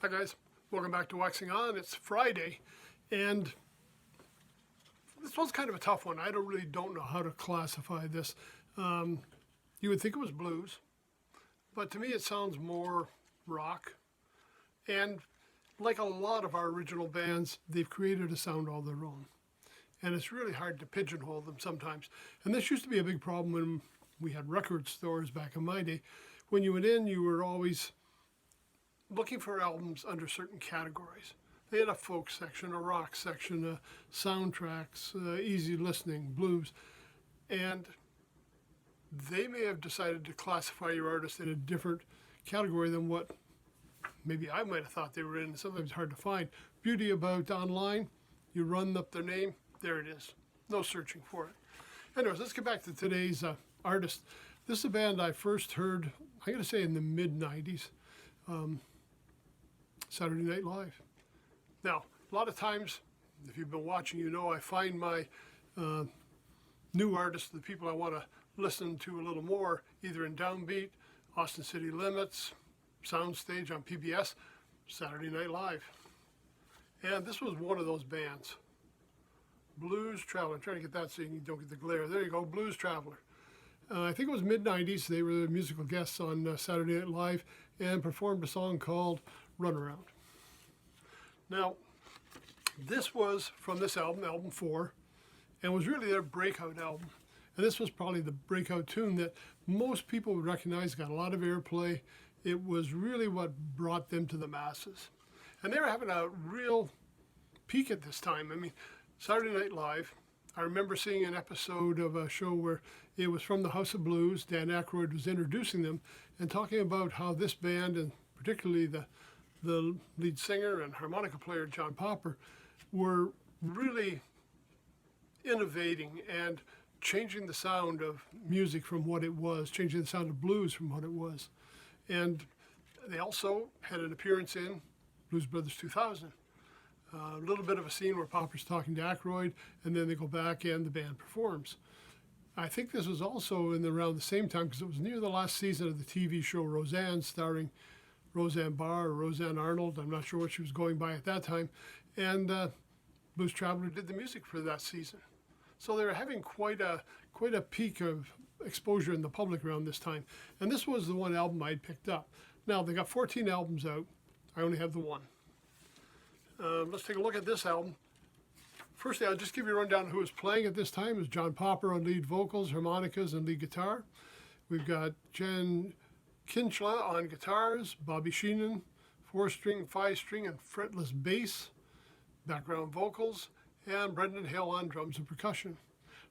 Hi guys, welcome back to Waxing On. It's Friday, and this one's kind of a tough one. I don't know how to classify this. You would think it was blues, but to me it sounds more rock. And like a lot of our original bands, they've created a sound all their own. And it's really hard to pigeonhole them sometimes. And this used to be a big problem when we had record stores back in my day. When you went in, you were always looking for albums under certain categories. They had a folk section, a rock section, soundtracks, easy listening, blues. And they may have decided to classify your artist in a different category than what maybe I might have thought they were in. Sometimes it's hard to find. Beauty about online, you run up their name, there it is. No searching for it. Anyways, let's get back to today's artist. This is a band I first heard, I'm going to say in the mid-90s. Saturday Night Live. Now, a lot of times, if you've been watching, you know I find my new artists, the people I want to listen to a little more, either in Downbeat, Austin City Limits, Soundstage on PBS, Saturday Night Live. And this was one of those bands. Blues Traveler. I'm trying to get that so you don't get the glare. There you go, Blues Traveler. I think it was mid-90s. They were the musical guests on Saturday Night Live and performed a song called Runaround. Now, this was from this album, album 4, and was really their breakout album. And this was probably the breakout tune that most people would recognize, got a lot of airplay. It was really what brought them to the masses. And they were having a real peak at this time. I mean, Saturday Night Live, I remember seeing an episode of a show where it was from the House of Blues. Dan Aykroyd was introducing them and talking about how this band, and particularly the lead singer and harmonica player, John Popper, were really innovating and changing the sound of music from what it was, changing the sound of blues from what it was. And they also had an appearance in Blues Brothers 2000. A little bit of a scene where Popper's talking to Aykroyd, and then they go back and the band performs. I think this was also in around the same time, because it was near the last season of the TV show Roseanne, starring Roseanne Barr or Roseanne Arnold. I'm not sure what she was going by at that time. And Blues Traveler did the music for that season. So they were having quite a peak of exposure in the public around this time. And this was the one album I'd picked up. Now, they got 14 albums out. I only have the one. Let's take a look at this album. Firstly, I'll just give you a rundown of who was playing at this time. It was John Popper on lead vocals, harmonicas, and lead guitar. We've got Jen Kinchla on guitars, Bobby Sheenan, 4-string, 5-string, and fretless bass, background vocals, and Brendan Hill on drums and percussion.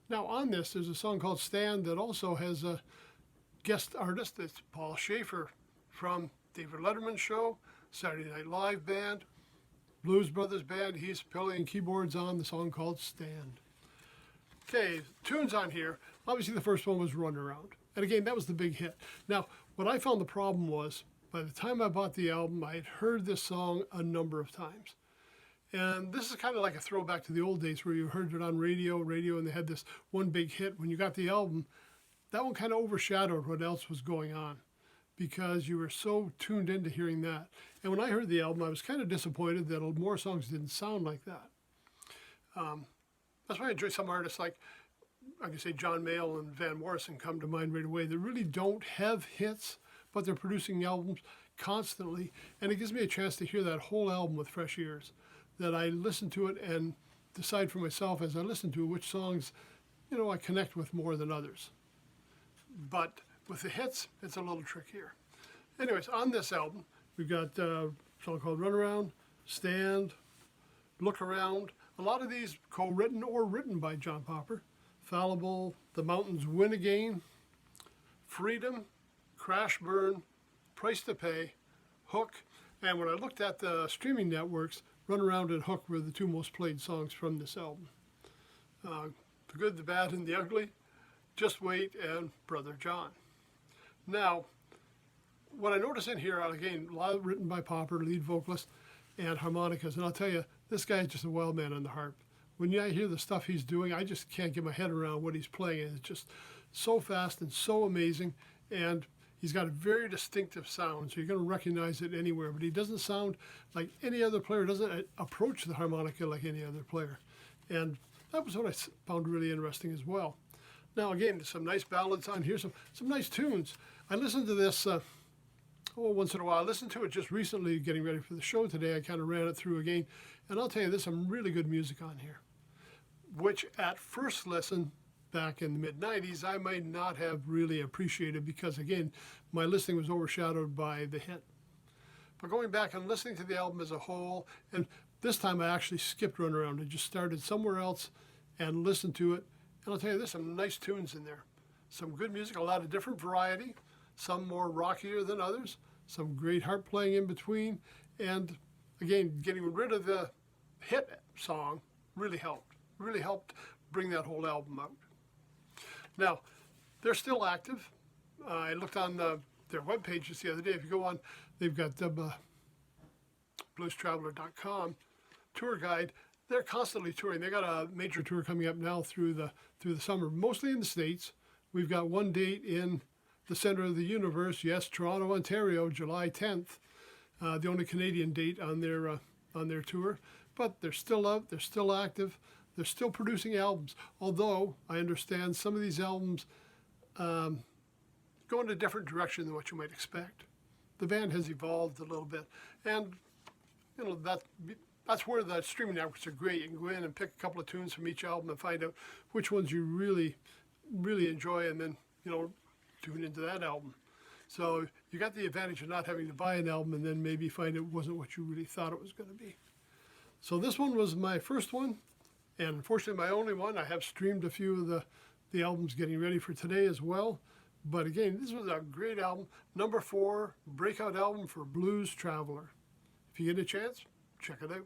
Now on this, there's a song called Stand that also has a guest artist. It's Paul Schaefer from David Letterman's show, Saturday Night Live band, Blues Brothers band. He's playing keyboards on the song called Stand. Okay, tunes on here. Obviously the first one was Runaround. And again, that was the big hit. Now, what I found the problem was, by the time I bought the album, I had heard this song a number of times. And this is kind of like a throwback to the old days where you heard it on radio, and they had this one big hit. When you got the album, that one kind of overshadowed what else was going on because you were so tuned into hearing that. And when I heard the album, I was kind of disappointed that more songs didn't sound like that. That's why I enjoy some artists like, I can say John Mayall and Van Morrison come to mind right away. They really don't have hits, but they're producing albums constantly. And it gives me a chance to hear that whole album with fresh ears, that I listen to it and decide for myself as I listen to it which songs, I connect with more than others. But with the hits, it's a little trickier. Anyways, on this album, we've got a song called Runaround, Stand, Look Around. A lot of these co-written or written by John Popper. Fallible, The Mountains Win Again, Freedom, Crash Burn, Price to Pay, Hook, and when I looked at the streaming networks, Runaround and Hook were the two most played songs from this album. The Good, the Bad, and the Ugly, Just Wait, and Brother John. Now, what I notice in here, again, a lot written by Popper, lead vocalist, and harmonicas, and I'll tell you, this guy is just a wild man on the harp. When I hear the stuff he's doing, I just can't get my head around what he's playing. It's just so fast and so amazing. And He's got a very distinctive sound, so you're going to recognize it anywhere, but he doesn't sound like any other player, doesn't approach the harmonica like any other player. And that was what I found really interesting as well. Now again, some nice ballads on here, some nice tunes. I listened to this once in a while. I listened to it just recently getting ready for the show today. I kind of ran it through again, and I'll tell you, there's some really good music on here, which at first listen back in the mid-90s, I might not have really appreciated because, again, my listening was overshadowed by the hit. But going back and listening to the album as a whole, and this time I actually skipped Run Around and just started somewhere else and listened to it. And I'll tell you, there's some nice tunes in there. Some good music, a lot of different variety, some more rockier than others, some great harp playing in between. And again, getting rid of the hit song really helped bring that whole album out. Now, they're still active. I looked on their web pages the other day. If you go on, they've got bluestraveler.com tour guide. They're constantly touring. They got a major tour coming up now through the summer, mostly in the States. We've got one date in the center of the universe. Yes, Toronto, Ontario, July 10th. The only Canadian date on their tour. But they're still out. They're still active. They're still producing albums, although I understand some of these albums go in a different direction than what you might expect. The band has evolved a little bit, and you know that's where the streaming networks are great. You can go in and pick a couple of tunes from each album and find out which ones you really enjoy, and then tune into that album. So you got the advantage of not having to buy an album and then maybe find it wasn't what you really thought it was going to be. So this one was my first one. And unfortunately, my only one. I have streamed a few of the albums getting ready for today as well. But again, this was a great album. Number 4, breakout album for Blues Traveler. If you get a chance, check it out.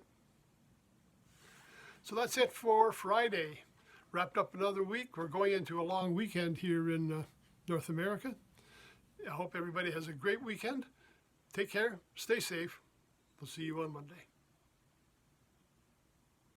So that's it for Friday. Wrapped up another week. We're going into a long weekend here in North America. I hope everybody has a great weekend. Take care. Stay safe. We'll see you on Monday.